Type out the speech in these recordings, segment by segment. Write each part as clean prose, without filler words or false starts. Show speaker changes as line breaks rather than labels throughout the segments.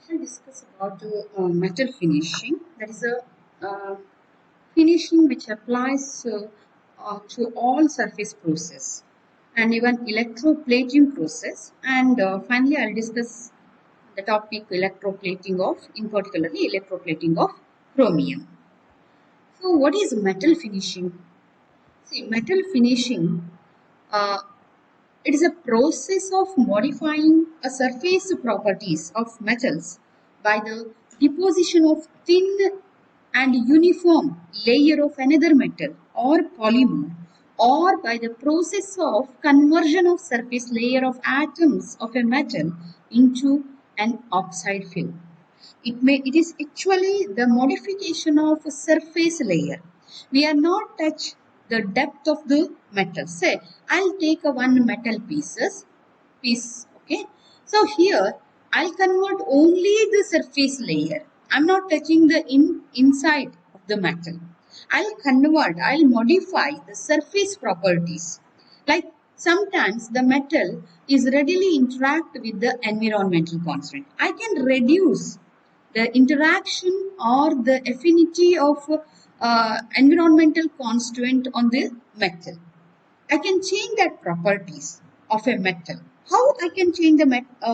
Shall discuss about metal finishing. That is a finishing which applies to all surface process and even electroplating process. And finally, I'll discuss the topic electroplating of, in particularly electroplating of chromium. So, what is metal finishing? See, metal finishing. Uh, It is a process of modifying a surface properties of metals by the deposition of thin and uniform layer of another metal or polymer, or by the process of conversion of surface layer of atoms of a metal into an oxide film. It is actually the modification of a surface layer. We are not touch the depth of the metal. Say, I'll take a one metal piece. Okay. So here I'll convert only the surface layer. I'm not touching the inside of the metal. I'll modify the surface properties. Like sometimes the metal is readily interact with the environmental constant. I can reduce the interaction or the affinity of environmental constituent on the metal. I can change that properties of a metal. How I can change the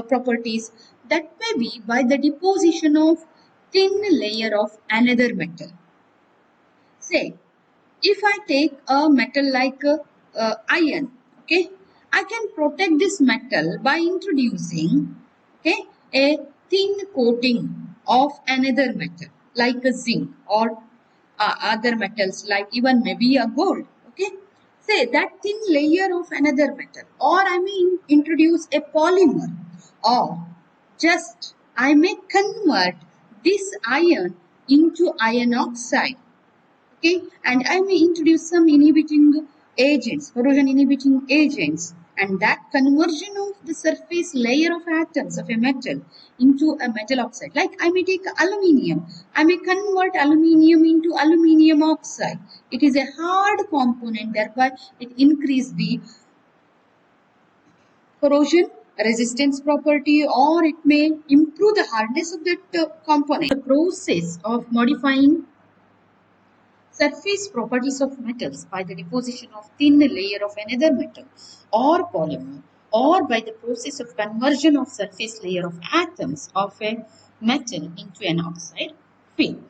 properties? That may be by the deposition of thin layer of another metal. Say, if I take a metal like iron, okay, I can protect this metal by introducing, okay, a thin coating of another metal like a zinc or other metals like even maybe a gold, okay. Say that thin layer of another metal, or I may introduce a polymer, or just I may convert this iron into iron oxide. Okay, and I may introduce some inhibiting agents, corrosion inhibiting agents, and that conversion of the surface layer of atoms of a metal into a metal oxide. Like I may take aluminium, I may convert aluminium into aluminium oxide. It is a hard component, thereby it increases the corrosion resistance property, or it may improve the hardness of that component. The process of modifying surface properties of metals by the deposition of thin layer of another metal or polymer, or by the process of conversion of surface layer of atoms of a metal into an oxide film.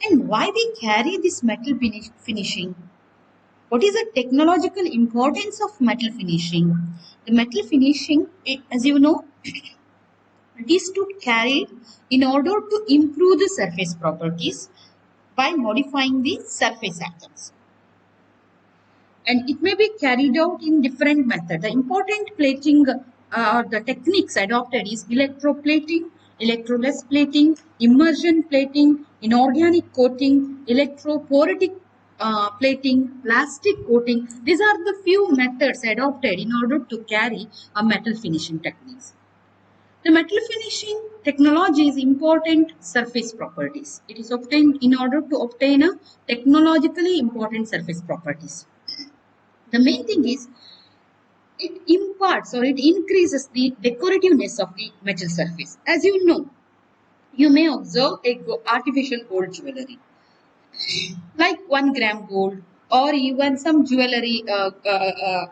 And why we carry this metal finishing? What is the technological importance of metal finishing? The metal finishing, as you know, it is to carry in order to improve the surface properties by modifying the surface atoms. And it may be carried out in different methods. The important plating or the techniques adopted is electroplating, electroless plating, immersion plating, inorganic coating, electrophoretic plating, plastic coating. These are the few methods adopted in order to carry a metal finishing techniques. The metal finishing technology is important surface properties. It is obtained in order to obtain a technologically important surface properties. The main thing is it imparts or it increases the decorativeness of the metal surface. As you know, you may observe a artificial gold jewelry like 1 gram gold or even some jewelry,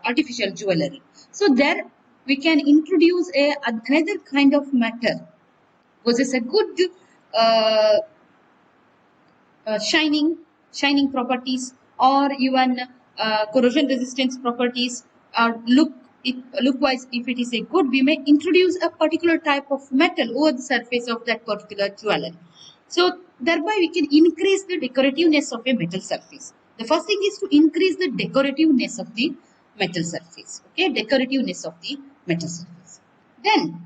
artificial jewelry. So there we can introduce another kind of metal possess a good uh, shining properties or even corrosion resistance properties, or look wise, if it is a good, we may introduce a particular type of metal over the surface of that particular jewelry. So thereby we can increase the decorativeness of a metal surface. The first thing is to increase the decorativeness of the metal surface. Okay, decorativeness of the metal surface. Then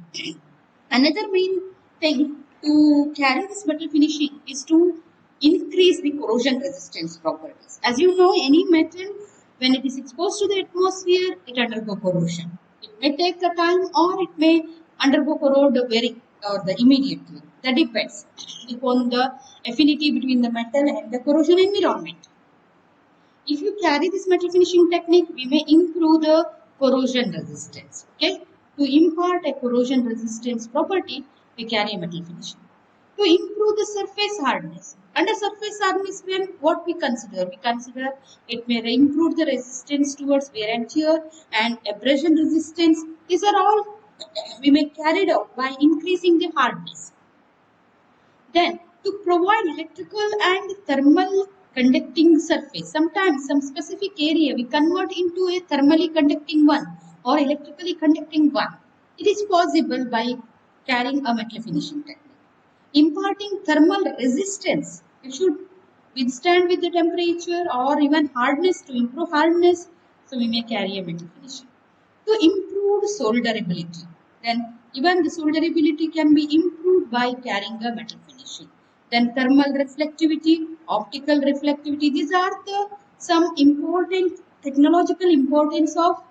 another main thing to carry this metal finishing is to increase the corrosion resistance properties. As you know, any metal, when it is exposed to the atmosphere, it undergo corrosion. It may take the time or it may undergo corrode very or the immediately. That depends upon the affinity between the metal and the corrosion environment. If you carry this metal finishing technique, we may improve the corrosion resistance. Okay, to impart a corrosion resistance property, we carry a metal finishing. To improve the surface hardness. Under surface hardness, when what we consider? We consider it may improve the resistance towards wear and tear and abrasion resistance. These are all we may carry it out by increasing the hardness. Then, to provide electrical and thermal conducting surface, sometimes some specific area we convert into a thermally conducting one or electrically conducting one. It is possible by carrying a metal finishing technique. Imparting thermal resistance, it should withstand with the temperature or even hardness to improve hardness. So we may carry a metal finishing. To improve solderability, then even the solderability can be improved by carrying a metal finishing. Then thermal reflectivity, optical reflectivity, these are the some important technological importance of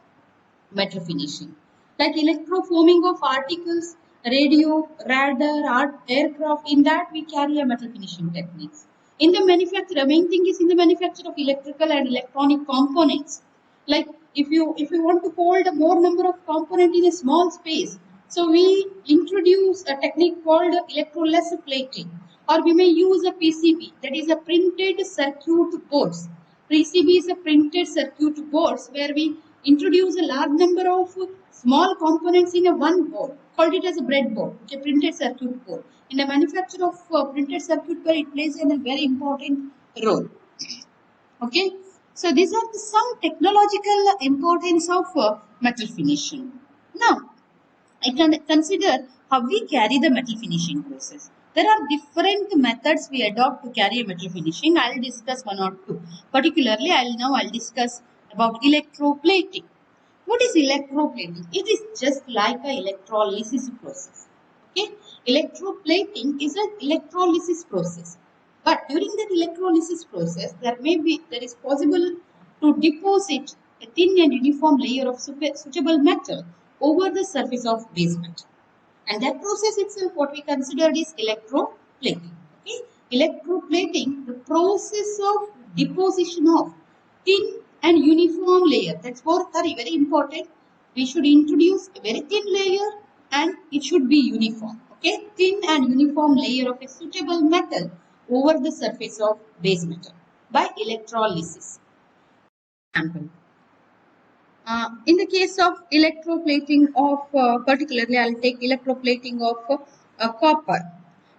metal finishing. Like electroforming of articles, radio, radar, aircraft, in that we carry a metal finishing techniques. In the manufacture, main thing is in the manufacture of electrical and electronic components. Like if you want to hold a more number of component in a small space, so we introduce a technique called electroless plating, or we may use a PCB, that is a printed circuit boards. PCB is a printed circuit boards where we introduce a large number of small components in a one board, called it as a breadboard, okay, printed circuit board. In the manufacture of printed circuit board, it plays a very important role. Okay, so these are some technological importance of metal finishing. Now, I can consider how we carry the metal finishing process. There are different methods we adopt to carry a metal finishing. I will discuss one or two. Particularly, I'll discuss about electroplating. What is electroplating? It is just like a electrolysis process. Okay, electroplating is an electrolysis process. But during that electrolysis process, there is possible to deposit a thin and uniform layer of suitable metal over the surface of base metal. And that process itself, what we considered is electroplating. Okay, electroplating, the process of deposition of thin and uniform layer. That's both are very important. We should introduce a very thin layer and it should be uniform. Okay, thin and uniform layer of a suitable metal over the surface of base metal by electrolysis. Example. In the case of electroplating of, particularly I'll take electroplating of copper.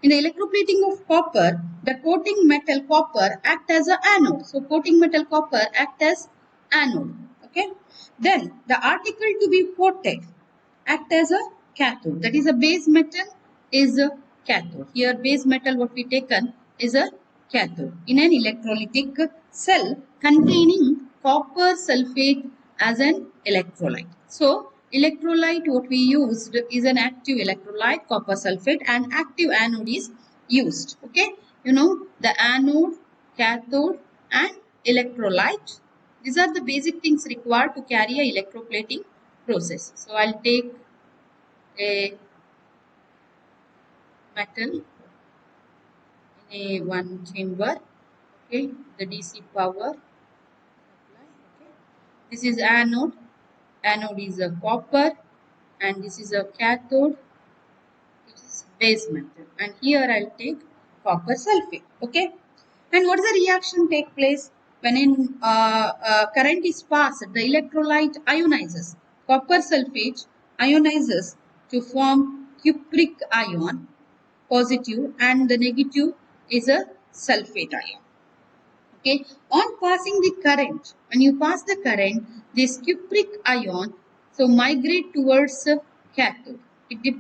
In the electroplating of copper, the coating metal copper act as a anode. So coating metal copper act as anode. Okay. Then the article to be coated act as a cathode. That is a base metal is a cathode. Here base metal what we taken is a cathode in an electrolytic cell containing copper sulfate as an electrolyte. So electrolyte what we used is an active electrolyte, copper sulfate, and active anode is used. Okay, you know the anode, cathode and electrolyte. These are the basic things required to carry a electroplating process. So I'll take a metal in a one chamber. Okay, the DC power. Okay. This is anode. Anode is a copper, and this is a cathode, which is base metal. And here I'll take copper sulfate. Okay. And what is the reaction take place when in current is passed? The electrolyte ionizes. Copper sulfate ionizes to form cupric ion, positive, and the negative is a sulfate ion. Okay, on passing the current, when you pass the current, this cupric ion so migrate towards cathode. It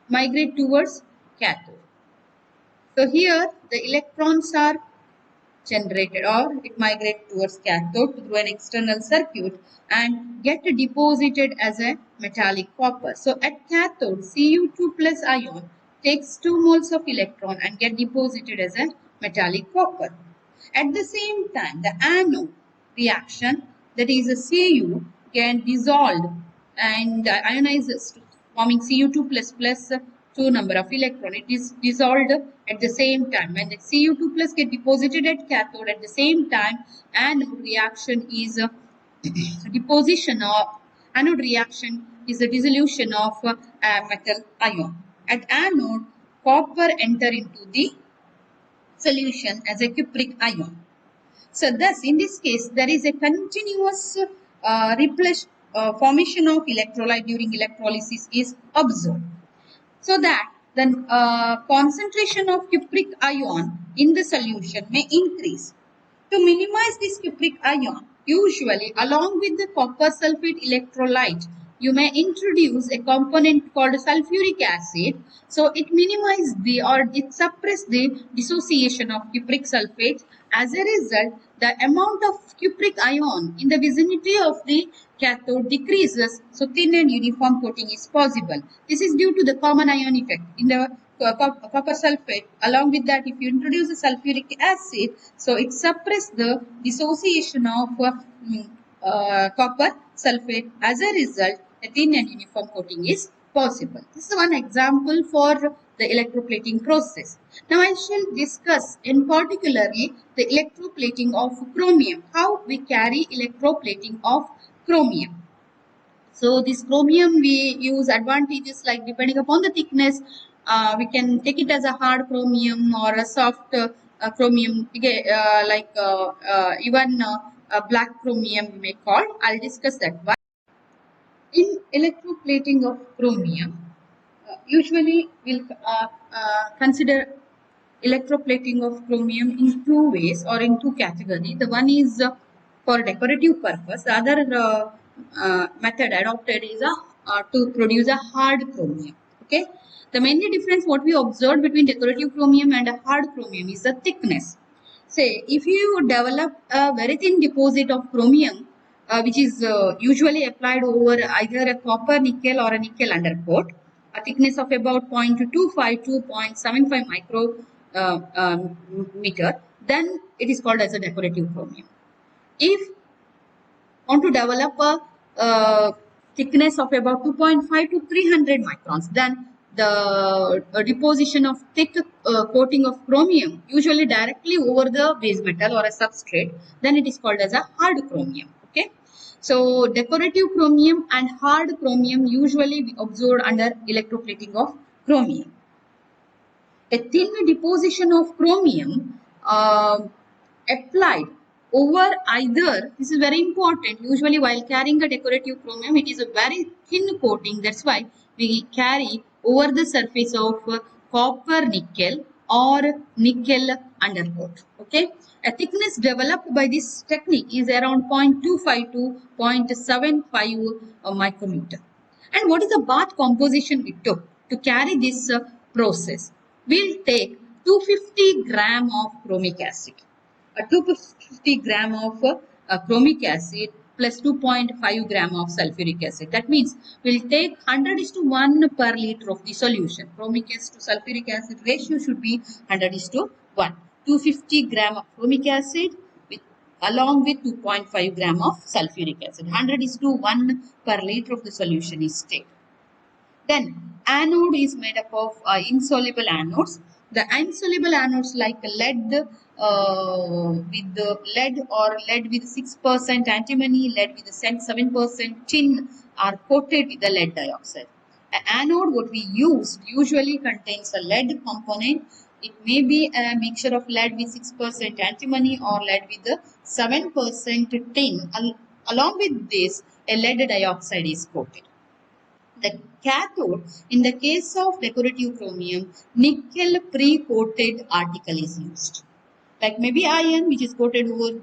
migrate towards cathode. So here the electrons are generated or it migrates towards cathode through an external circuit and get deposited as a metallic copper. So at cathode, Cu2 plus ion takes 2 moles of electron and get deposited as a metallic copper. At the same time, the anode reaction, that is a Cu, can dissolve and ionizes forming Cu2 plus 2 number of electron. It is dissolved at the same time. When the Cu2 plus get deposited at cathode, at the same time anode reaction is a deposition of anode reaction is a dissolution of a metal ion. At anode, copper enter into the solution as a cupric ion. So thus, in this case, there is a continuous formation of electrolyte during electrolysis is observed. So that the concentration of cupric ion in the solution may increase. To minimize this cupric ion, usually along with the copper sulfate electrolyte, you may introduce a component called sulfuric acid. So it minimizes the or it suppresses the dissociation of cupric sulfate. As a result, the amount of cupric ion in the vicinity of the cathode decreases, so thin and uniform coating is possible. This is due to the common ion effect in the copper sulfate. Along with that, if you introduce the sulfuric acid, so it suppresses the dissociation of copper sulfate. As a result, a thin and uniform coating is possible. This is one example for the electroplating process. Now I shall discuss in particularly the electroplating of chromium, how we carry electroplating of chromium. So this chromium we use advantages like depending upon the thickness, we can take it as a hard chromium or a soft chromium, even a black chromium we may call. I'll discuss that. But in electroplating of chromium, usually we'll consider electroplating of chromium in two ways or in two categories. The one is for decorative purpose. The other method adopted is to produce a hard chromium. Okay. The mainly difference what we observed between decorative chromium and a hard chromium is the thickness. Say if you develop a very thin deposit of chromium, which is usually applied over either a copper nickel or a nickel undercoat, a thickness of about 0.25 to 0.75 micrometer, then it is called as a decorative chromium. If want to develop a thickness of about 2.5 to 300 microns, then the deposition of thick coating of chromium usually directly over the base metal or a substrate, then it is called as a hard chromium. Okay. So decorative chromium and hard chromium usually we observed under electroplating of chromium. A thin deposition of chromium applied over either, this is very important, usually while carrying a decorative chromium, it is a very thin coating, that's why we carry over the surface of copper nickel or nickel undercoat. Okay, a thickness developed by this technique is around 0.25 to 0.75 micrometer. And what is the bath composition we took to carry this process? We'll take 250 gram of chromic acid. 250 gram of chromic acid plus 2.5 gram of sulfuric acid. That means we'll take 100:1 per liter of the solution. Chromic acid to sulfuric acid ratio should be 100:1. 250 gram of chromic acid with along with 2.5 gram of sulfuric acid. 100:1 per liter of the solution is taken. Then anode is made up of insoluble anodes. The insoluble anodes like lead with the lead or lead with 6% antimony, lead with 7% tin are coated with the lead dioxide. An anode what we use usually contains a lead component. It may be a mixture of lead with 6% antimony or lead with 7% tin. Along with this, a lead dioxide is coated. The cathode, in the case of decorative chromium, nickel pre-coated article is used. Like maybe iron, which is coated over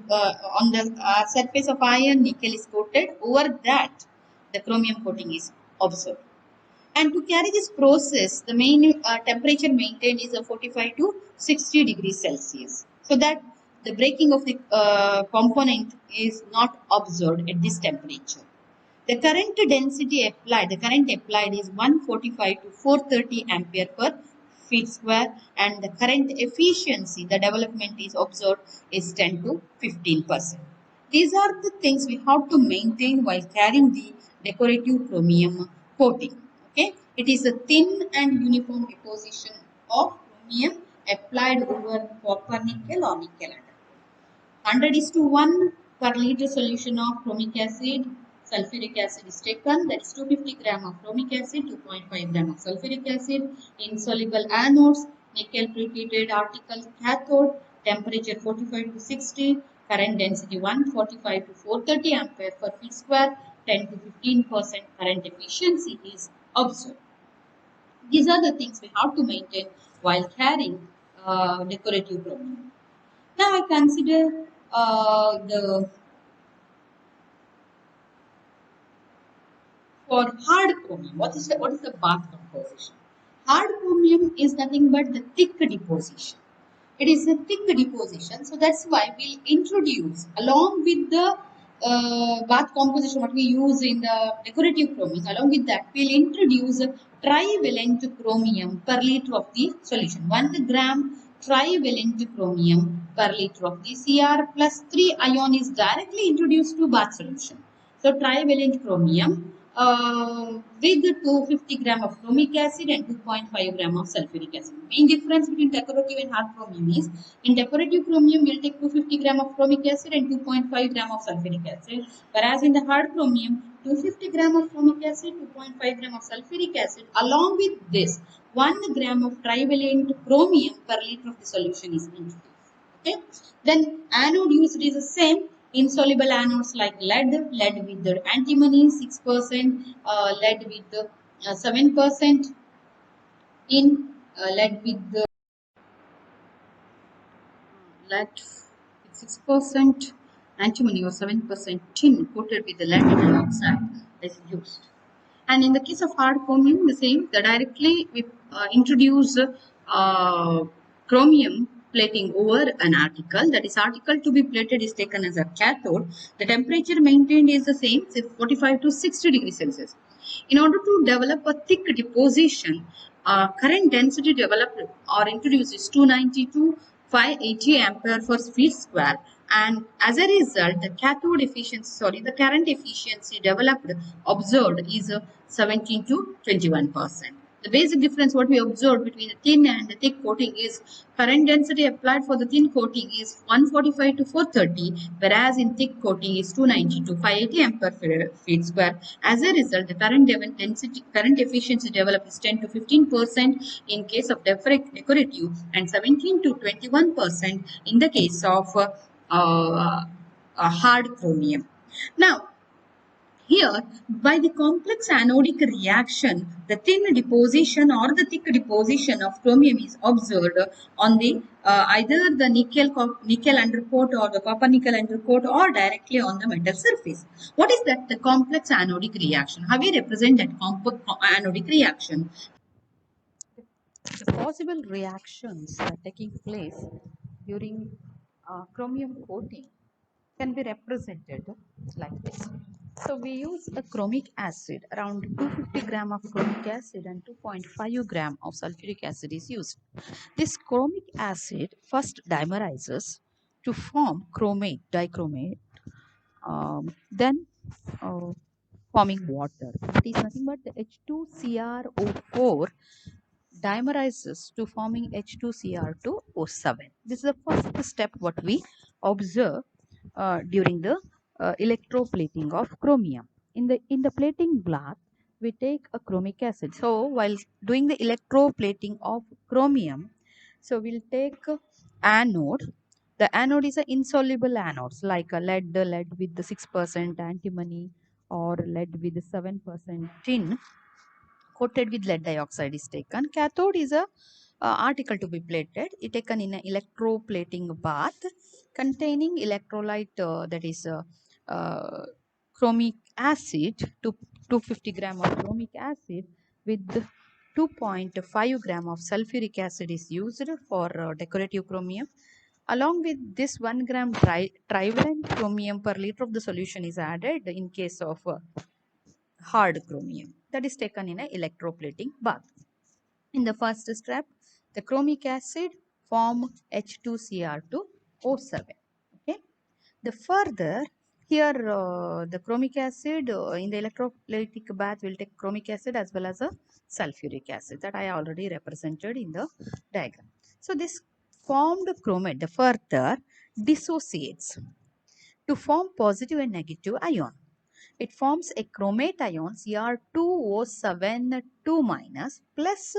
on the surface of iron, nickel is coated. Over that, the chromium coating is observed. And to carry this process, the main temperature maintained is 45 to 60 degrees Celsius. So that the breaking of the component is not observed at this temperature. The current density applied, the current applied is 145 to 430 ampere per feet square, and the current efficiency, the development is observed is 10 to 15%. These are the things we have to maintain while carrying the decorative chromium coating. Okay, it is a thin and uniform deposition of chromium applied over copper nickel or nickel undercoat. 100:1 per liter solution of chromic acid, sulfuric acid is taken, that is 250 gram of chromic acid, 2.5 gram of sulfuric acid, insoluble anodes, nickel pretreated article cathode, temperature 45 to 60, current density 145 to 430 ampere per feet square, 10 to 15% current efficiency is observed. These are the things we have to maintain while carrying decorative chromium. Now I consider the for hard chromium. What is the bath composition? Hard chromium is nothing but the thick deposition. It is a thick deposition, so that's why we'll introduce along with the bath composition what we use in the decorative chromium. Along with that, we'll introduce trivalent chromium per liter of the solution. 1 gram trivalent chromium per liter of the Cr plus 3 ion is directly introduced to bath solution. So trivalent chromium with 250 gram of chromic acid and 2.5 gram of sulfuric acid. Main difference between decorative and hard chromium is in decorative chromium we'll take 250 gram of chromic acid and 2.5 gram of sulfuric acid, whereas in the hard chromium 250 gram of chromic acid, 2.5 gram of sulfuric acid, along with this 1 gram of trivalent chromium per liter of the solution is introduced. Okay. Then anode used is the same. Insoluble anodes like lead with the antimony 6%, lead with the 7%, in lead with the lead 6%, antimony or 7% tin coated with the lead oxide is used. And in the case of hard chromium, the same. The directly we introduce chromium plating over an article. That is, article to be plated is taken as a cathode. The temperature maintained is the same, 45 to 60 degrees Celsius. In order to develop a thick deposition, current density developed or introduced is 290 to 580 ampere per feet square, and as a result the current efficiency developed observed is 17 to 21%. The basic difference what we observed between the thin and the thick coating is current density applied for the thin coating is 145 to 430, whereas in thick coating is 290 to 580 ampere per feet square. As a result, the current efficiency developed is 10 to 15% in case of decorative and 17 to 21% in the case of hard chromium. Now, here, by the complex anodic reaction, the thin deposition or the thick deposition of chromium is observed on the either the nickel undercoat or the copper nickel undercoat or directly on the metal surface. What is that? The complex anodic reaction. How we represent that anodic reaction? The possible reactions that are taking place during chromium coating can be represented like this. So we use a chromic acid, around 250 gram of chromic acid and 2.5 gram of sulfuric acid is used. This chromic acid first dimerizes to form dichromate, then forming water. It is nothing but the H2CrO4 dimerizes to forming H2Cr2O7. This is the first step what we observe during the electroplating of chromium. In the plating bath, we take a chromic acid. So while doing the electroplating of chromium, so we'll take anode. The anode is an insoluble anodes like a lead with the 6% antimony or lead with 7% tin coated with lead dioxide is taken. Cathode is a article to be plated. It taken in an electroplating bath containing electrolyte that is chromic acid to 250 gram of chromic acid with 2.5 gram of sulfuric acid is used for decorative chromium. Along with this 1 gram trivalent chromium per liter of the solution is added in case of hard chromium, that is taken in an electroplating bath. In the first step, the chromic acid form H2Cr2O7. Okay. The further here the chromic acid in the electrolytic bath will take chromic acid as well as a sulfuric acid that I already represented in the diagram. So this formed chromate the further dissociates to form positive and negative ion.
it forms a chromate ion Cr2O7 2 minus plus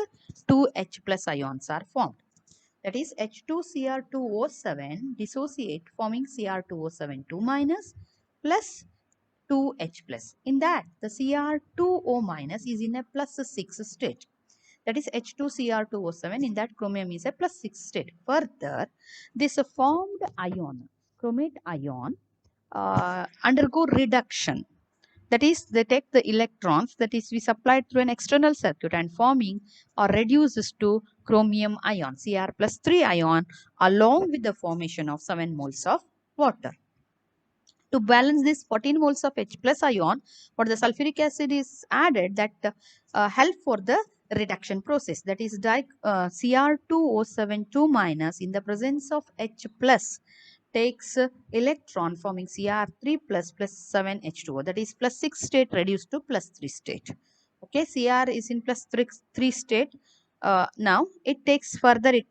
2H plus ions are formed. That is H2Cr2O7 dissociate forming Cr2O7 2 minus plus 2H plus. In that, the Cr2O minus is in a plus 6 state. That is H2Cr2O7. In that, chromium is a plus 6 state. Further, this formed ion, chromate ion, undergo reduction. That is, they take the electrons that is we supplied through an external circuit and forming or reduces to chromium ion, Cr plus 3 ion, along with the formation of 7 moles of water. To balance this 14 moles of H plus ion, what the sulfuric acid is added that help for the reduction process. That is Cr2O7 2 minus in the presence of H plus takes electron forming Cr3 plus plus 7H2O. That is plus 6 state reduced to plus 3 state. Okay, Cr is in plus 3 state. Now it takes 3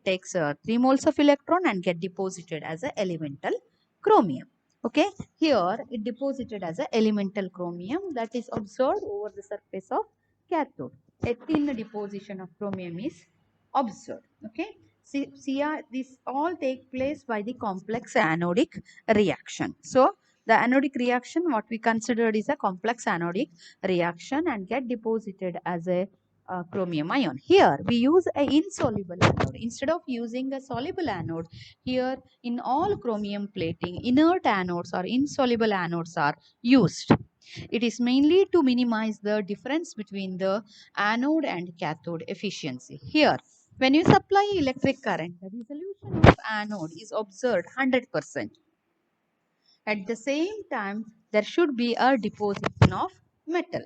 moles of electron and get deposited as an elemental chromium. Okay, here it deposited as an elemental chromium that is observed over the surface of cathode. A thin deposition of chromium is observed. Okay, see, this all take place by the complex anodic reaction. So the anodic reaction, what we considered is a complex anodic reaction and get deposited as a chromium ion. Here we use a insoluble anode instead of using a soluble anode. Here in all chromium plating, inert anodes or insoluble anodes are used. It is mainly to minimize the difference between the anode and cathode efficiency. Here, when you supply electric current, the dissolution of anode is observed 100%. At the same time, there should be a deposition of metal.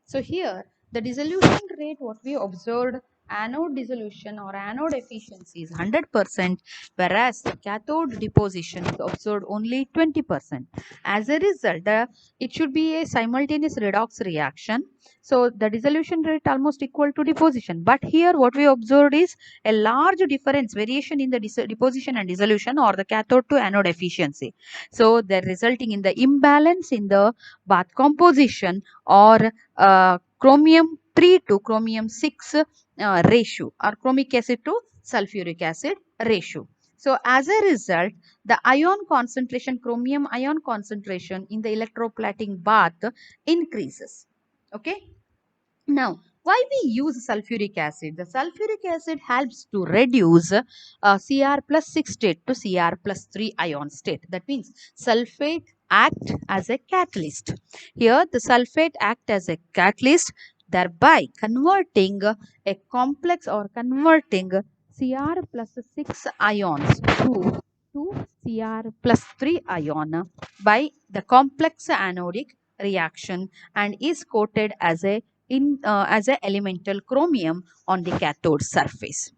So here, the dissolution rate, what we observed, anode dissolution or anode efficiency is 100%, whereas the cathode deposition is observed only 20%. As a result, it should be a simultaneous redox reaction. So the dissolution rate almost equal to deposition. But here, what we observed is a large difference, variation in the deposition and dissolution or the cathode to anode efficiency. So they're resulting in the imbalance in the bath composition or chromium 3 to chromium 6 ratio or chromic acid to sulfuric acid ratio. So as a result, the ion concentration, chromium ion concentration in the electroplating bath increases. Okay. Now, why we use sulfuric acid? The sulfuric acid helps to reduce Cr plus 6 state to Cr plus 3 ion state. That means sulfate act as a catalyst. Here, the sulfate act as a catalyst, thereby converting a complex or converting Cr plus 6 ions to Cr plus 3 ion by the complex anodic reaction and is coated as a elemental chromium on the cathode surface.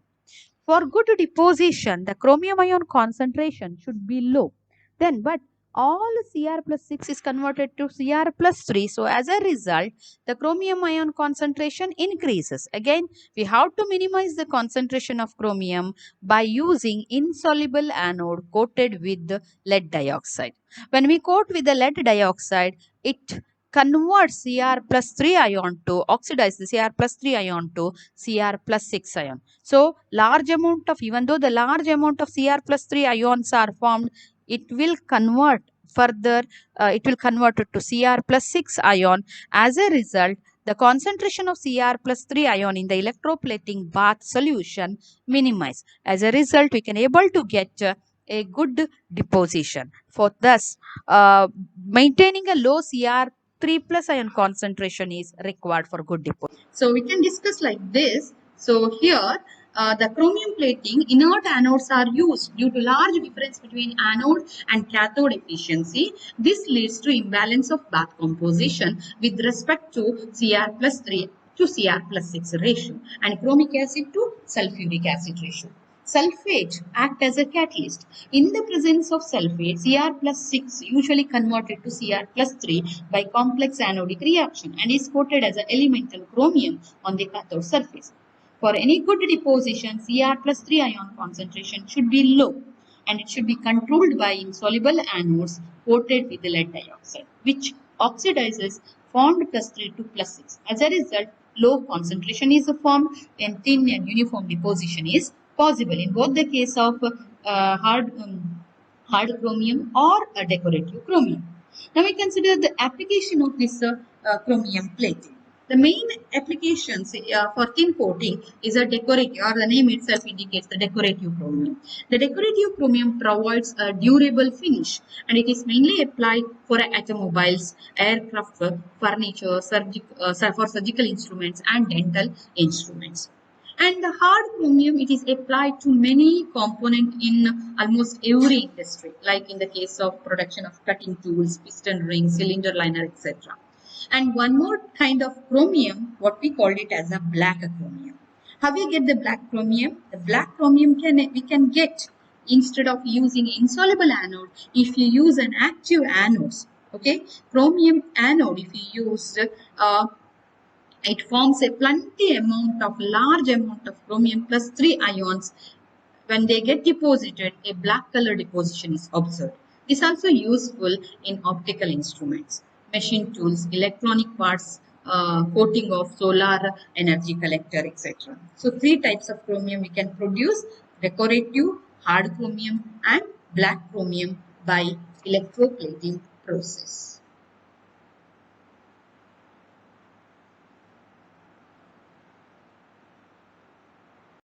For good deposition, the chromium ion concentration should be low. But all Cr plus 6 is converted to Cr plus 3. So as a result, the chromium ion concentration increases. Again, we have to minimize the concentration of chromium by using insoluble anode coated with lead dioxide. When we coat with the lead dioxide, it converts Cr plus 3 ion to oxidize the Cr plus 3 ion to Cr plus 6 ion. So, even though the large amount of Cr plus 3 ions are formed, it will convert further, it will convert it to Cr plus 6 ion. As a result, the concentration of Cr plus 3 ion in the electroplating bath solution minimize. As a result, we can able to get a good deposition. For thus, maintaining a low Cr 3 plus ion concentration is required for good deposition.
So we can discuss like this. So here the chromium plating, inert anodes are used due to large difference between anode and cathode efficiency. This leads to imbalance of bath composition with respect to Cr plus 3 to Cr plus 6 ratio and chromic acid to sulfuric acid ratio. Sulfate act as a catalyst. In the presence of sulfate, Cr plus 6 usually converted to Cr plus 3 by complex anodic reaction and is coated as an elemental chromium on the cathode surface. For any good deposition, Cr plus 3 ion concentration should be low and it should be controlled by insoluble anodes coated with lead dioxide, which
oxidizes formed +3 to +6. As a result, low concentration is formed and thin and uniform deposition is possible in both the case of hard chromium or a decorative chromium. Now we consider the application of this chromium plating. The main applications for thin coating is a decorative, or the name itself indicates the decorative chromium. The decorative chromium provides a durable finish, and it is mainly applied for automobiles, aircraft, furniture, for surgical instruments and dental instruments. And the hard chromium, it is applied to many components in almost every industry, like in the case of production of cutting tools, piston rings, cylinder liner, etc. And one more kind of chromium, what we called it as a black chromium. How we get the black chromium? The black chromium we can get instead of using insoluble anode if you use an active anode. Okay, chromium anode, if you use it forms a large amount of chromium plus 3 ions. When they get deposited, a black color deposition is observed. It is also useful in optical instruments, machine tools, electronic parts, coating of solar energy collector, etc. So three types of chromium we can produce: decorative, hard chromium and black chromium by electroplating process.